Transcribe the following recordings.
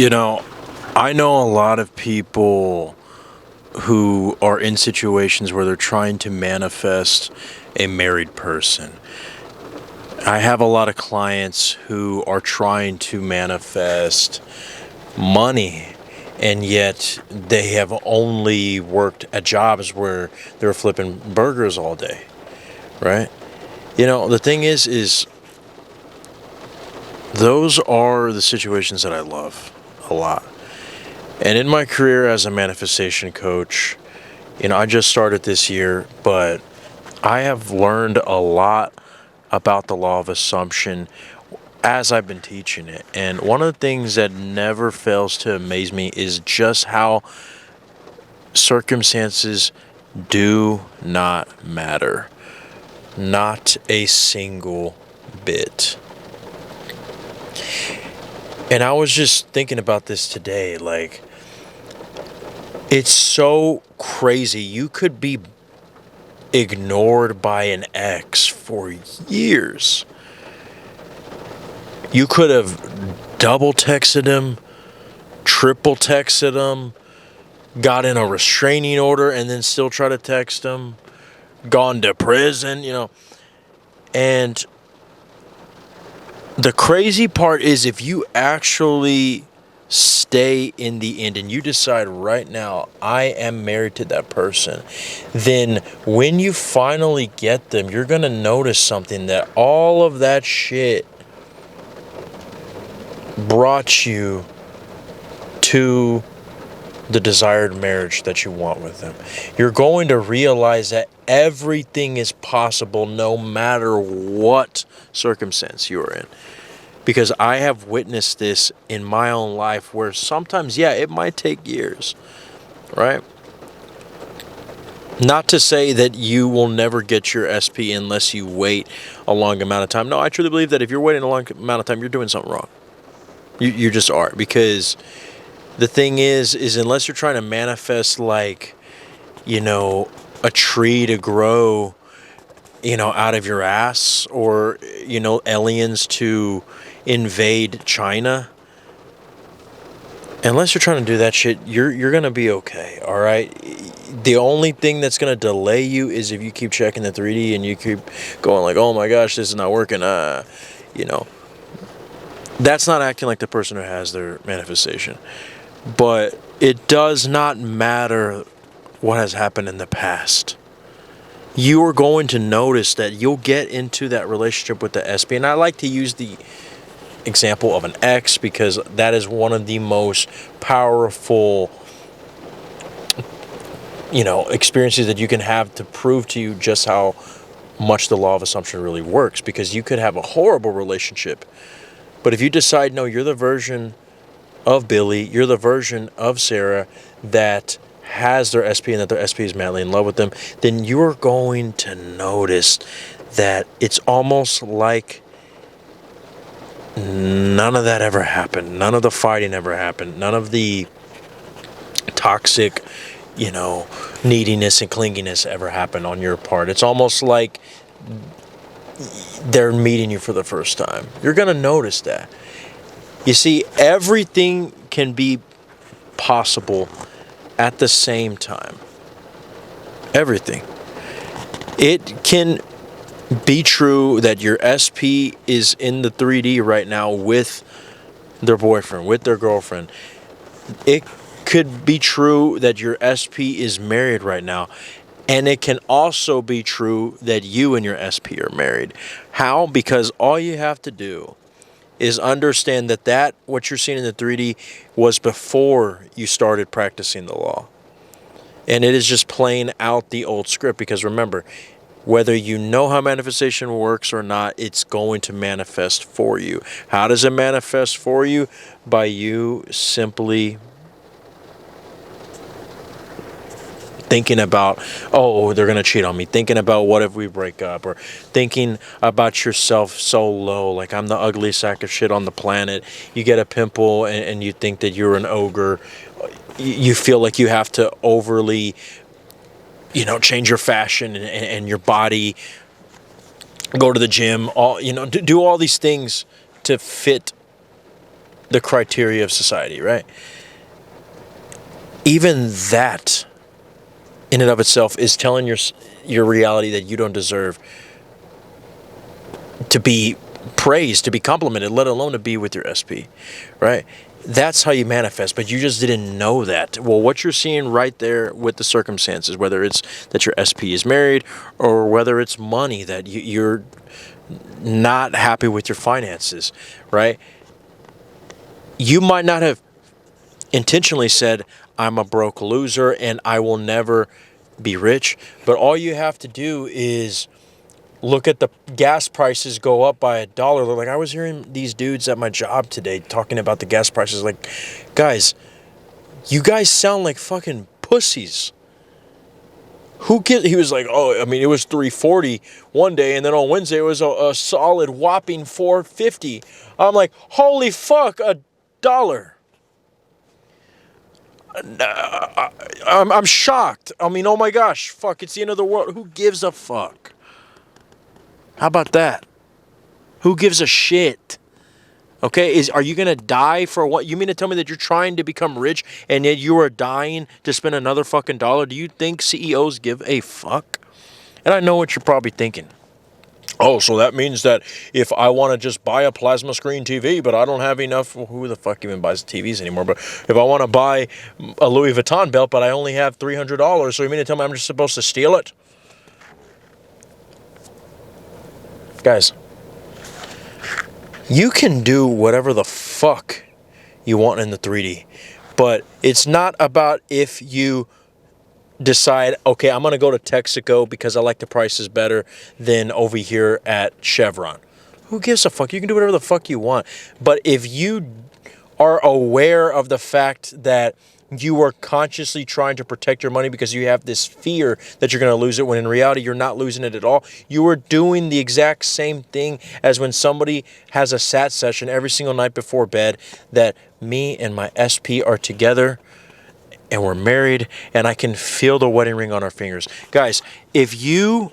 You know, I know a lot of people who are in situations where they're trying to manifest a married person. I have a lot of clients who are trying to manifest money, and yet they have only worked at jobs where they're flipping burgers all day, right? The thing is those are the situations that I love a lot. And in my career as a manifestation coach, I just started this year, but I have learned a lot about the law of assumption as I've been teaching it. And one of the things that never fails to amaze me is just how circumstances do not matter. Not a single bit. And I was just thinking about this today. Like, it's so crazy. You could be ignored by an ex for years. You could have double texted him, triple texted him, got in a restraining order and then still try to text him, gone to prison. And the crazy part is if you actually stay in the end and you decide right now, I am married to that person, then when you finally get them, you're going to notice something, that all of that shit brought you to the desired marriage that you want with them. You're going to realize that everything is possible no matter what circumstance you're in. Because I have witnessed this in my own life where sometimes, yeah, it might take years, right? Not to say that you will never get your SP unless you wait a long amount of time. No, I truly believe that if you're waiting a long amount of time, you're doing something wrong. You just are. Because the thing is unless you're trying to manifest like, a tree to grow, out of your ass, or, aliens to invade China, unless you're trying to do that shit, you're going to be okay, all right? The only thing that's going to delay you is if you keep checking the 3D and you keep going like, oh my gosh, this is not working, That's not acting like the person who has their manifestation. But it does not matter what has happened in the past. You are going to notice that you'll get into that relationship with the SP. And I like to use the example of an ex because that is one of the most powerful, experiences that you can have to prove to you just how much the law of assumption really works. Because you could have a horrible relationship, but if you decide, no, you're the version of Billy, you're the version of Sarah that has their SP and that their SP is madly in love with them, then you're going to notice that it's almost like none of that ever happened. None of the fighting ever happened. None of the toxic, neediness and clinginess ever happened on your part. It's almost like they're meeting you for the first time. You're going to notice that. You see, everything can be possible at the same time. Everything. It can be true that your SP is in the 3D right now with their boyfriend, with their girlfriend. It could be true that your SP is married right now. And it can also be true that you and your SP are married. How? Because all you have to do is understand that what you're seeing in the 3D was before you started practicing the law. And it is just playing out the old script. Because remember, whether you know how manifestation works or not, it's going to manifest for you. How does it manifest for you? By you simply thinking about, oh, they're going to cheat on me. Thinking about what if we break up, or thinking about yourself so low, like I'm the ugliest sack of shit on the planet. You get a pimple and you think that you're an ogre. You feel like you have to overly, change your fashion and your body, go to the gym, do all these things to fit the criteria of society, right? Even that in and of itself is telling your reality that you don't deserve to be praised, to be complimented, let alone to be with your SP, right? That's how you manifest, but you just didn't know that. Well, what you're seeing right there with the circumstances, whether it's that your SP is married or whether it's money that you're not happy with your finances, right? You might not have intentionally said, I'm a broke loser and I will never be rich, but all you have to do is look at the gas prices go up by $1. Like, I was hearing these dudes at my job today talking about the gas prices. Like, guys, you guys sound like fucking pussies. He was like, oh, I mean, it was $3.40 one day, and then on Wednesday it was a solid whopping $4.50. I'm like, holy fuck, $1. I'm shocked. I mean, oh my gosh, fuck, it's the end of the world. Who gives a fuck? How about that? Who gives a shit? Okay, are you gonna die for what? You mean to tell me that you're trying to become rich and yet you are dying to spend another fucking dollar? Do you think CEOs give a fuck? And I know what you're probably thinking. Oh, so that means that if I want to just buy a plasma screen TV, but I don't have enough, well, who the fuck even buys TVs anymore? But if I want to buy a Louis Vuitton belt, but I only have $300, so you mean to tell me I'm just supposed to steal it? Guys, you can do whatever the fuck you want in the 3D, but it's not about if you decide, okay, I'm going to go to Texaco because I like the prices better than over here at Chevron. Who gives a fuck? You can do whatever the fuck you want. But if you are aware of the fact that you are consciously trying to protect your money because you have this fear that you're going to lose it, when in reality you're not losing it at all. You are doing the exact same thing as when somebody has a sat session every single night before bed, that me and my SP are together and we're married and I can feel the wedding ring on our fingers. Guys, if you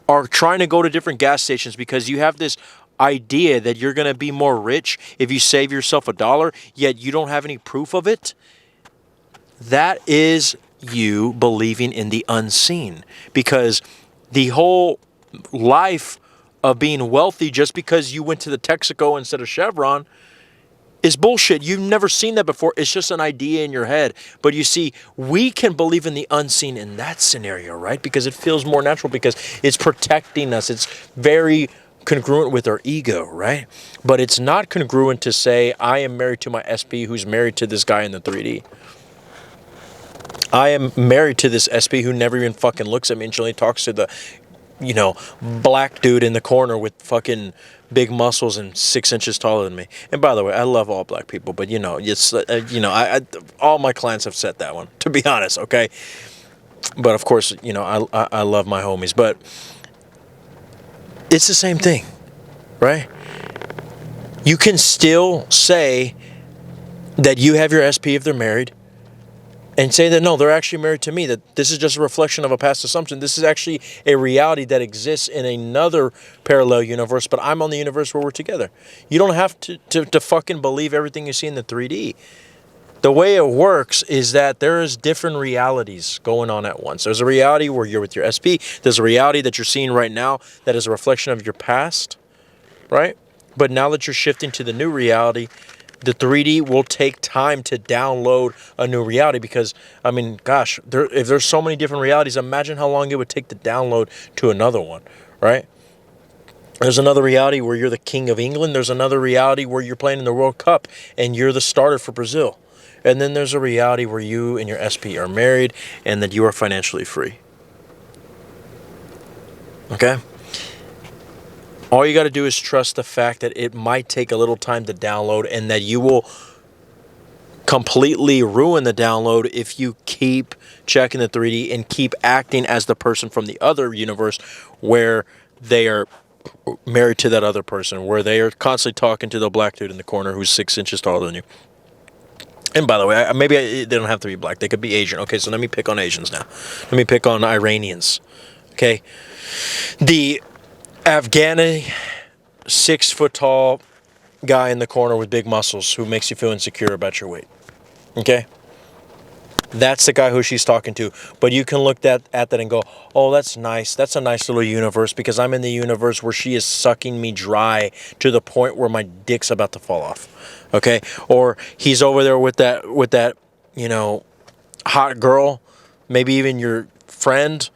are trying to go to different gas stations because you have this idea that you're going to be more rich if you save yourself $1, yet you don't have any proof of it, that is you believing in the unseen. Because the whole life of being wealthy just because you went to the Texaco instead of Chevron is bullshit. You've never seen that before. It's just an idea in your head. But you see, we can believe in the unseen in that scenario, right? Because it feels more natural, because it's protecting us. It's very congruent with our ego, right? But it's not congruent to say, I am married to my SP who's married to this guy in the 3D. I am married to this SP who never even fucking looks at me and she only talks to the, black dude in the corner with fucking big muscles and 6 inches taller than me. And by the way, I love all black people, but it's all my clients have said that one, to be honest, okay? But of course, I love my homies, but it's the same thing, right? You can still say that you have your SP if they're married, and say that, no, they're actually married to me, that this is just a reflection of a past assumption. This is actually a reality that exists in another parallel universe, but I'm on the universe where we're together. You don't have to fucking believe everything you see in the 3D. The way it works is that there is different realities going on at once. There's a reality where you're with your SP. There's a reality that you're seeing right now that is a reflection of your past, right? But now that you're shifting to the new reality, the 3D will take time to download a new reality, because, I mean, gosh, if there's so many different realities, imagine how long it would take to download to another one, right? There's another reality where you're the king of England. There's another reality where you're playing in the World Cup and you're the starter for Brazil. And then there's a reality where you and your SP are married and that you are financially free. Okay? All you got to do is trust the fact that it might take a little time to download, and that you will completely ruin the download if you keep checking the 3D and keep acting as the person from the other universe where they are married to that other person, where they are constantly talking to the black dude in the corner who's 6 inches taller than you. And by the way, they don't have to be black. They could be Asian. Okay, so let me pick on Asians now. Let me pick on Iranians. Okay? The Afghani, 6 foot tall, guy in the corner with big muscles who makes you feel insecure about your weight. Okay? That's the guy who she's talking to. But you can look at that and go, oh, that's nice. That's a nice little universe, because I'm in the universe where she is sucking me dry to the point where my dick's about to fall off. Okay? Or he's over there with that, hot girl, maybe even your friend,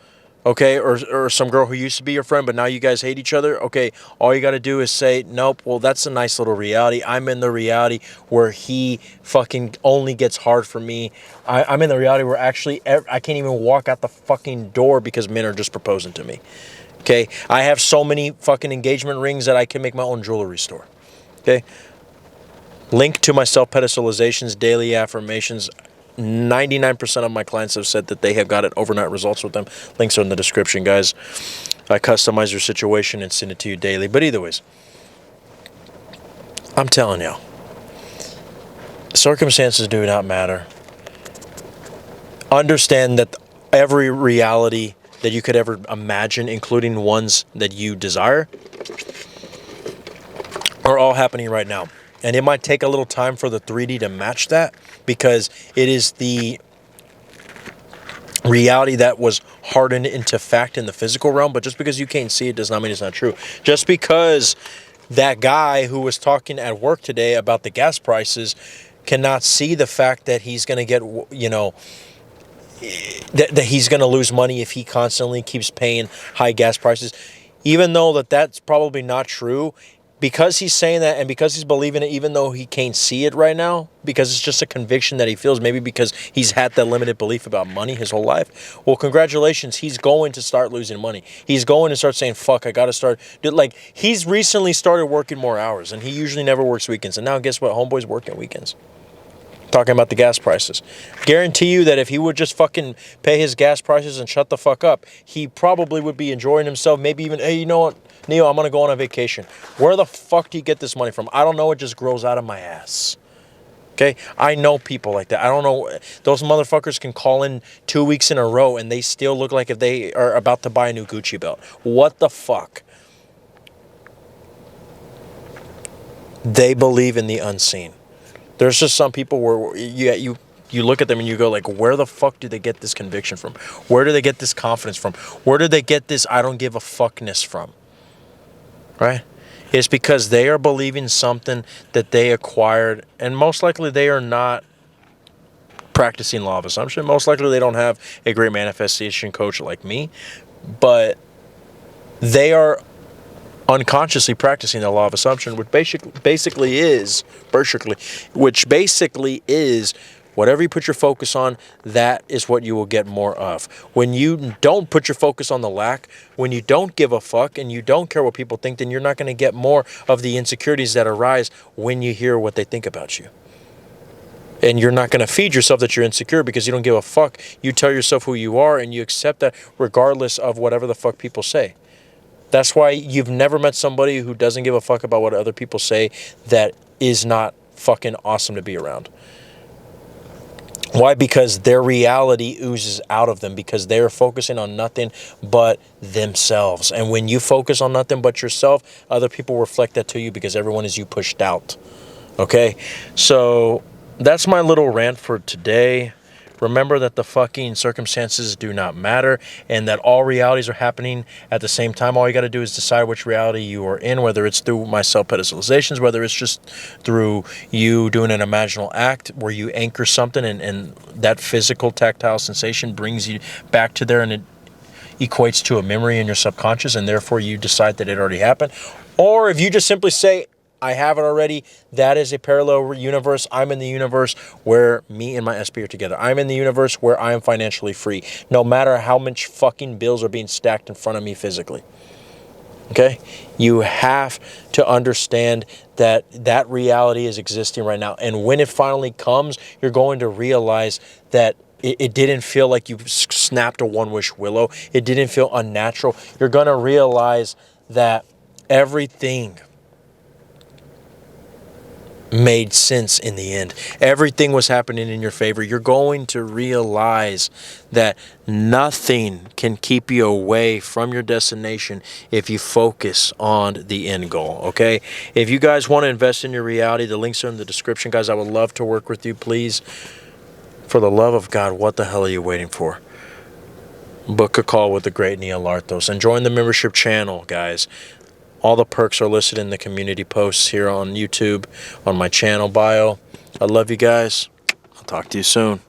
okay, or some girl who used to be your friend, but now you guys hate each other. Okay, all you got to do is say, nope, well, that's a nice little reality. I'm in the reality where he fucking only gets hard for me. I'm in the reality where actually I can't even walk out the fucking door because men are just proposing to me. Okay, I have so many fucking engagement rings that I can make my own jewelry store. Okay, link to my self-pedestalizations, daily affirmations. 99% of my clients have said that they have gotten overnight results with them. Links are in the description, guys. I customize your situation and send it to you daily. But either ways, I'm telling you, circumstances do not matter. Understand that every reality that you could ever imagine, including ones that you desire, are all happening right now. And it might take a little time for the 3D to match that, because it is the reality that was hardened into fact in the physical realm. But just because you can't see it does not mean it's not true. Just because that guy who was talking at work today about the gas prices cannot see the fact that he's going to get, that he's going to lose money if he constantly keeps paying high gas prices, even though that's probably not true. Because he's saying that, and because he's believing it, even though he can't see it right now, because it's just a conviction that he feels, maybe because he's had that limited belief about money his whole life. Well, congratulations, he's going to start losing money. He's going to start saying, fuck, I got to start. Like, he's recently started working more hours, and he usually never works weekends. And now guess what? Homeboy's working weekends. Talking about the gas prices. Guarantee you that if he would just fucking pay his gas prices and shut the fuck up, he probably would be enjoying himself. Maybe even, hey, you know what, Neo, I'm going to go on a vacation. Where the fuck do you get this money from? I don't know. It just grows out of my ass. Okay? I know people like that. I don't know. Those motherfuckers can call in 2 weeks in a row and they still look like if they are about to buy a new Gucci belt. What the fuck? They believe in the unseen. There's just some people where you look at them and you go like, where the fuck do they get this conviction from? Where do they get this confidence from? Where do they get this I don't give a fuckness from? Right? It's because they are believing something that they acquired, and most likely they are not practicing law of assumption. Most likely they don't have a great manifestation coach like me, but they are unconsciously practicing the law of assumption, which basically is whatever you put your focus on, that is what you will get more of. When you don't put your focus on the lack, when you don't give a fuck and you don't care what people think, then you're not going to get more of the insecurities that arise when you hear what they think about you. And you're not going to feed yourself that you're insecure because you don't give a fuck. You tell yourself who you are and you accept that regardless of whatever the fuck people say. That's why you've never met somebody who doesn't give a fuck about what other people say that is not fucking awesome to be around. Why? Because their reality oozes out of them, because they're focusing on nothing but themselves. And when you focus on nothing but yourself, other people reflect that to you because everyone is you pushed out. Okay? So that's my little rant for today. Remember that the fucking circumstances do not matter and that all realities are happening at the same time. All you got to do is decide which reality you are in, whether it's through my self-pedestalizations, whether it's just through you doing an imaginal act where you anchor something and that physical tactile sensation brings you back to there and it equates to a memory in your subconscious and therefore you decide that it already happened. Or if you just simply say, I have it already. That is a parallel universe. I'm in the universe where me and my SP are together. I'm in the universe where I am financially free, no matter how much fucking bills are being stacked in front of me physically. Okay? You have to understand that that reality is existing right now. And when it finally comes, you're going to realize that it didn't feel like you snapped a one-wish willow. It didn't feel unnatural. You're going to realize that everything made sense in the end. Everything was happening in your favor. You're going to realize that nothing can keep you away from your destination if you focus on the end goal, okay? If you guys want to invest in your reality, the links are in the description, guys. I would love to work with you, please. For the love of God, what the hell are you waiting for? Book a call with the great Neil Lartos and join the membership channel, guys. All the perks are listed in the community posts here on YouTube, on my channel bio. I love you guys. I'll talk to you soon.